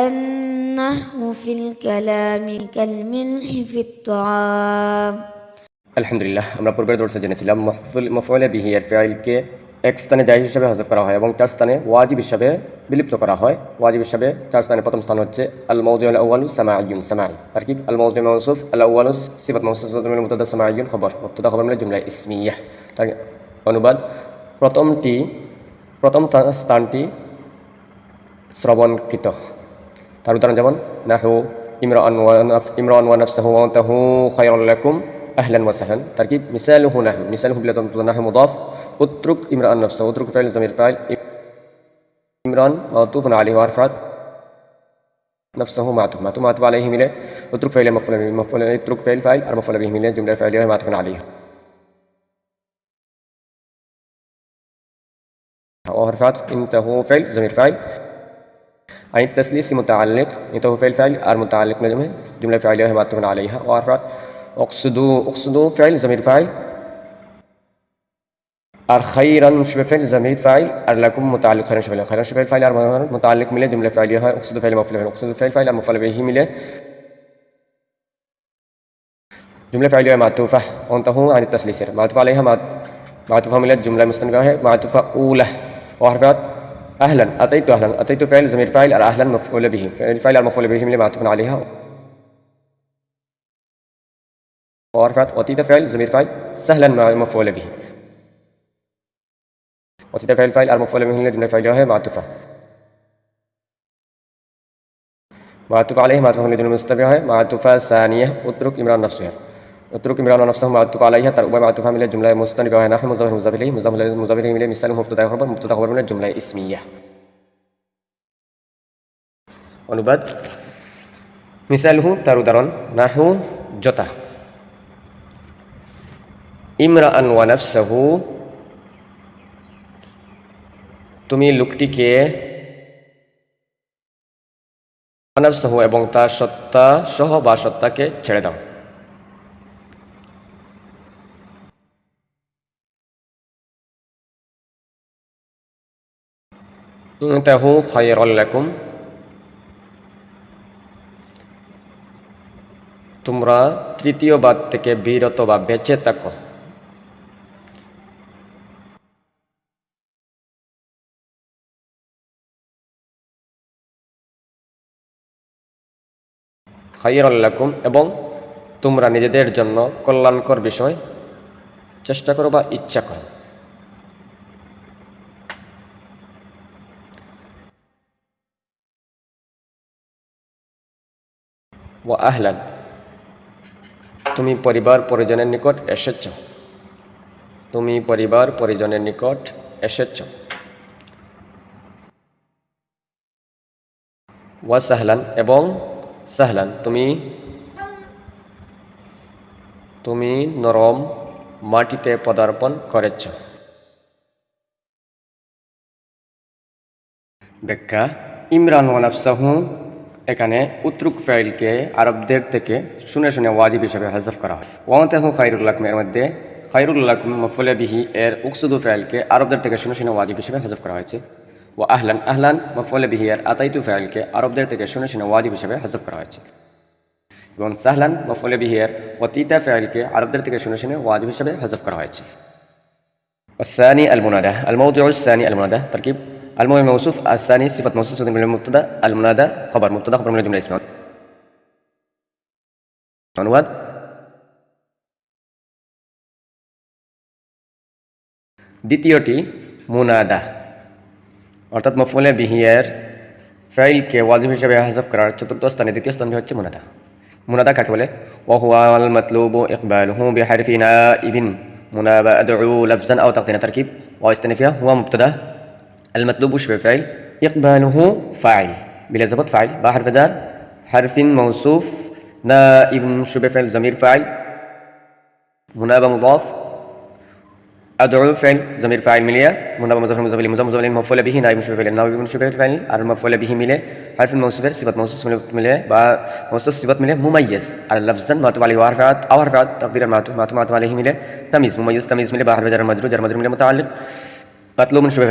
النحو في الكلام كالملح في الطعام। আলহামদুলিল্লাহ, আমরা পূর্বের দর্শে জেনেছিলাম মফউল বিহি এর ফাইলকে এক স্থানে জায়েজ হিসাবে হযফ করা হয় এবং চার স্থানে ওয়াজিব হিসাবে বিলুপ্ত করা হয়। ওয়াজিব হিসাবে চার স্থানে প্রথম স্থান হচ্ছে আল মাউযিউল আউয়ালু সামাইয়ুন, সামাই। তারকিব আল মাউযিউ মাওসুফ, আল আউয়ালু সিফাত মাওসুফ মিলে মুবতাদা, সামাইয়ুন খবর, মুবতাদা খবর মিলে জুমলা ইসমিয়াহ। তার অনুবাদ, প্রথম স্থানটি শ্রবণকৃত। তার উদাহরণ যেমন নাহু ইমরান ওয়া নাফসাহু ওয়া আনতাহু খায়রুল লাকুম আহলান ওয়া সাহলান। তারকিব মিসালুহু নাহু, মিসালুহু বিল নাহু মুদাফ, উতরুক ইমরান নাফসাহু, উতরুক ফাইল যামির ফাইল, ইমরান মাতুফুন আলাইহি ওয়া রফআত নাফসাহু মাতুফ আলাইহি মিলে উতরুক ফাইল মাফউল বিহি, উতরুক ফাইল আর মাফউল বিহি মিলে জুমলা ফাইলিয়া মাতুফুন আলাইহি ওয়া রফআত ইনতাহু ফাইল যামির ফাইল। عن التسليس متعلق، انتهى فعل আর متعلق में जुमला फ़ाइलिया है मातूफ़ अलैहा और اقصدوا فعل ज़मीर फ़ाइल और खैरन शुबह फ़ाइल ज़मीर फ़ाइल और लकुम मुताल्लिक़ खैरन शुबह फ़ाइल और मुताल्लिक़ मिले जुमला फ़ाइलिया है اقصدوا फ़ाइल मफ़ऊल बिही, اقصدوا फ़ाइल और मफ़ऊल बिही मिले जुमला फ़ाइलिया मातूफ़ा अंतहु عن التسليس मातूफ़ अलैहा मातूफ़ा मिले जुमला मुस्तनफ़ा है मातूफ़ा ऊला और أهلا أتيت فعل ضمير فاعل और أهلا مفعول به، فاعل और مفعول به मिले मातूफ़ अलैहा और أتيت فعل ضمير فاعل سهلا مفعول به، أتيت فعل और مفعول به मिले जुमला फ़ाइलिया है मातूफ़ अलैहा मातूफ़ मिले जुमला मुस्तनफ़ा है मातूफ़ा सानिया उतरुक इमरान नफ्सहु मातूफ़ अलैहा तार उभय मातूफ़ा मिले जुमला मुस्तनफ़ा है नाहु मुज़ाफ़ इलैहि मिले मिसाल मुब्तदा खबर मिले जुमला इस्मिया। অনুবাদ, মিসালহু তার উদাহরণ, নাহু যথা, ইমরাআন ওয়া নাফসাহু তুমি লোকটিকে, নাফসাহু এবং তার সত্তা সহ বা সত্তাকে ছেড়ে দাও। ইনতাহু খায়রুল লাকুম তোমরা তৃতীয় বাদ থেকে বিরত বা বেঁচে থাকো। খায়রুল লাকুম এবং তোমরা নিজেদের জন্য কল্যাণকর বিষয় চেষ্টা করো বা ইচ্ছা করো। ওয়া আহলান তুমি পরিবার পরিজনের নিকট এসেছ, ওয়া সাহলান এবং সাহলান তুমি নরম মাটিতে পদার্পণ করেছ। ব্যাখ্যা, ইমরান ওয়া নাফসাহু এখানে উতরুক ফাইলকে আরবদের থেকে শুনে শুনে ওয়াজিব হিসেবে হযফ করা হয়। ওয়ান্তাহু খায়রুল লাকুম এর মধ্যে খায়রুল লাকুম মাফউল বিহি এর উকসুদু ফাইলকে আরবদের থেকে শুনে শুনে ওয়াজিব হিসেবে হযফ করা হয়েছে। ওয়া আহলান মাফউল বিহি এর আতাইতু ফাইলকে আরবদের থেকে শুনে শুনে ওয়াজিব হিসেবে হযফ করা হয়েছে। এবং সাহলান মাফউল বিহি এর অতীতা ফাইলকে আরবদের থেকে শুনে শুনে ওয়াজিব হিসেবে হযফ করা হয়েছে। الثاني المنادى، الموضوع الثاني المنادى تركيب المهم موصوف الثاني صفة موصوف من المبتدا المنادى خبر من الجملة اسمها অনুবাদ, দ্বিতীয়টি মুনাদা অর্থাৎ মফউল বিহি এর ফাইলকে ওয়াজিব হিসেবে হযফ করার চতুর্থ স্থানে দ্বিতীয় স্থানটি হচ্ছে মুনাদা। মুনাদা কাকে বলে? ওয়া হুয়াল মাতলুবু ইকবালুহু বিহারফি নাইবিন মুনাবা আদউ লাফজান আও তাকদিনা তারকিব ওয়া ইস্তিনাফিয়া হুয়া মুবতাদা المطلوب شبه فعل إقباله فاعل بلا ضبط فاعل با حرف جر حرف موصوف نائب شبه فعل ضمير فاعل منابه مضاف أدعو فعل ضمير فاعل مليا منابه مضاف مضاف مفعول به نائب شبه فعل نائب شبه فعل আর مفعول به মিলে حرف موصوف صفة موصوف মিলে বা موصوف صفة মিলে মুমাইয়িজ আর লফজান মাতুফ আলাইহি ওয়া হরফাত তাকদির মাতুফ আলাইহি মিলে তামিজ মুমাইয়িজ তামিজ মিলে বা হারফ জার মাজরুর মিলে মুতাআল্লিক مطلوب من شبه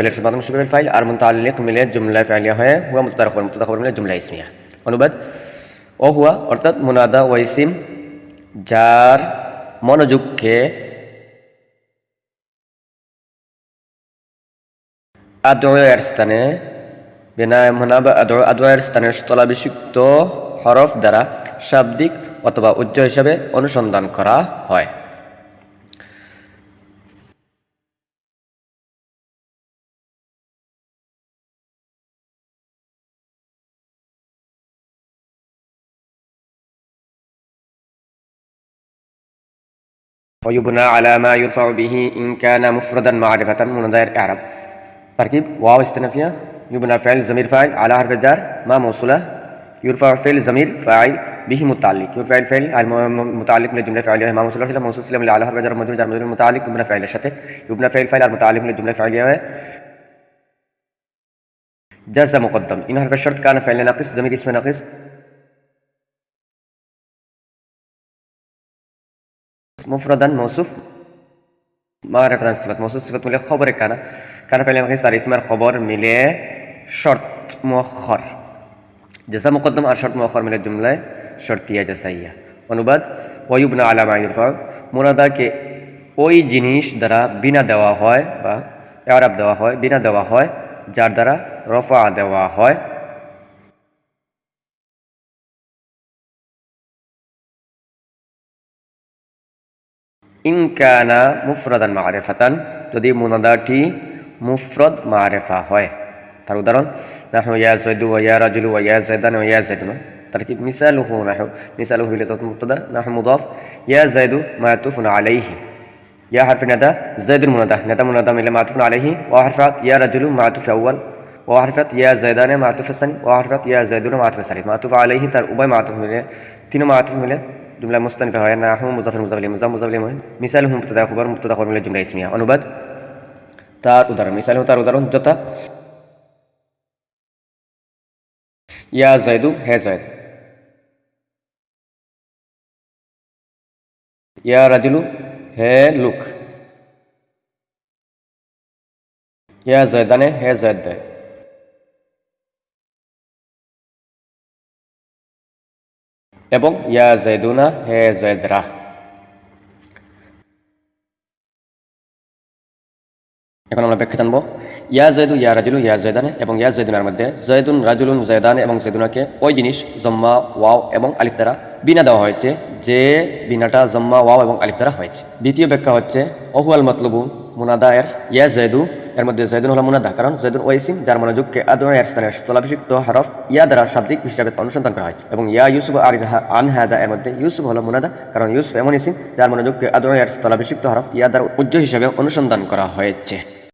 الفعل और मुताल्लिक़ मिले जुमला फ़ाइलिया है हुआ मुब्तदा खबर मिले जुमला इस्मिया। অনুবাদ ওহুয়া অর্থাৎ মুনাদা ও ইসিম যার মনোযোগকে আদয়ের স্থানে আদয়ের স্থানের স্থলাভিষিক্ত হরফ দ্বারা শাব্দিক অথবা উচ্চ হিসাবে অনুসন্ধান করা হয়। ويبنى على ما يرفع به إن كان مفردا معرفة منادى إعراب تركيب واو استئنافية يبنى فعل ضمير فاعل على حرف الجر ما موصولة يرفع فعل ضمير فاعل به متعلق يرفع الفعل المتعلق من الجملة الفعلية ما موصولة موصول سلم على حرف الجر مجرور جر مجرور متعلق يبنى فعل الشتى يبنى فعل فاعل المتعلق من الجملة الفعلية جاز مقدم إن حرف الشرط كان فعل ناقص ضمير اسم ناقص مفردا موصوف معرفة صفة موصوف صفة ملي خبر كان فعل ناقص তার ইসমের খবর মিলে শর্ত মুআখখার জাযা মুকদ্দম আর শর্ত মুআখখার মিলে জুমলায় শর্তিয়া জাযাইয়া। অনুবাদ ওয়ায়ুবনা আলা মা ইরফা মুনাদাকে ওই জিনিস দ্বারা বিনা দেওয়া হয় বা ইআরাব দেওয়া হয় বিনা দেওয়া হয় যার দ্বারা রফা দেওয়া হয়। ইন কানা মুফরাদান মারিফাতান যদি মুনাদাটি মুফরদ মারিফা হয়। তার উদাহরণ নাহু ইয়া যায়দু ওয়া ইয়া রাজুলু ওয়া ইয়া যায়দান ওয়া ইয়া যায়দুন তারকিব মিসালুহু বিল ইজাফাত মুবতাদা নাহু মুদাফ ইয়া যায়দু মাতুফুন আলাইহি ইয়া হারফ নাদা যায়দুল মুনাদা মিলে মাতুফুন আলাইহি ওয়া হারফাত ইয়া রাজুলু মাতুফ আউয়াল ওয়া হারফাত ইয়া যায়দান মাতুফ সানি ওয়া হারফাত ইয়া যায়দুন মাতুফ সানি মাতুফ আলাইহি তার উভয় মাতুফ মিলে তিন মাতুফ মিলে জুমলা মুস্তানিফা হয় নাহু মুজাফফর মুজাফফর মুজাফফর মিসালুহু মুবতাদা খবর মিলে জুমলা ইসমিয়া। অনুবাদ তার উদাহরণ যথা ইয়া যায়দু হে যায়দ ইয়া রাজুলু হে লোক ইয়া যায়দানে হে যায়দ এবং ইয়া যায়দুনা হে যায়দরা। এখন আমরা ব্যাখ্যা জানবো ইয়া যায়দু ইয়া রাজুলু ইয়া যায়দানে এবং ইয়া যায়দুনার মধ্যে যায়দুন রাজুলুন যায়দান এবং যায়দুনাকে ওই জিনিস জম্মা ওয়াও এবং আলিফ দ্বারা বিনা দেওয়া হয়েছে যে বিনাটা জম্মা ওয়াও এবং আলিফ দ্বারা হয়েছে। দ্বিতীয় ব্যাখ্যা হচ্ছে ওহুয়াল মতলুবু মুনাদা এর ইয়া যায়দু এর মধ্যে যায়দুন হলো মুনাদা কারণ যায়দুন ওয়াইসিম যার মনোযোগকে আদয়ের স্থানের স্থলাভিষিক্ত হরফ ইয়া দ্বারা শাব্দিক হিসাবে অনুসন্ধান করা হয়েছে এবং ইয়া ইউসুফ আন হাদা এর মধ্যে ইউসুফ হলো মুনাদা কারণ ইউসুফ এমন ইসিম যার মনোযোগকে আদয়ের স্থলাভিষিক্ত হরফ ইয়া দ্বারা উজ্জ্ব হিসাবে অনুসন্ধান করা হয়েছে।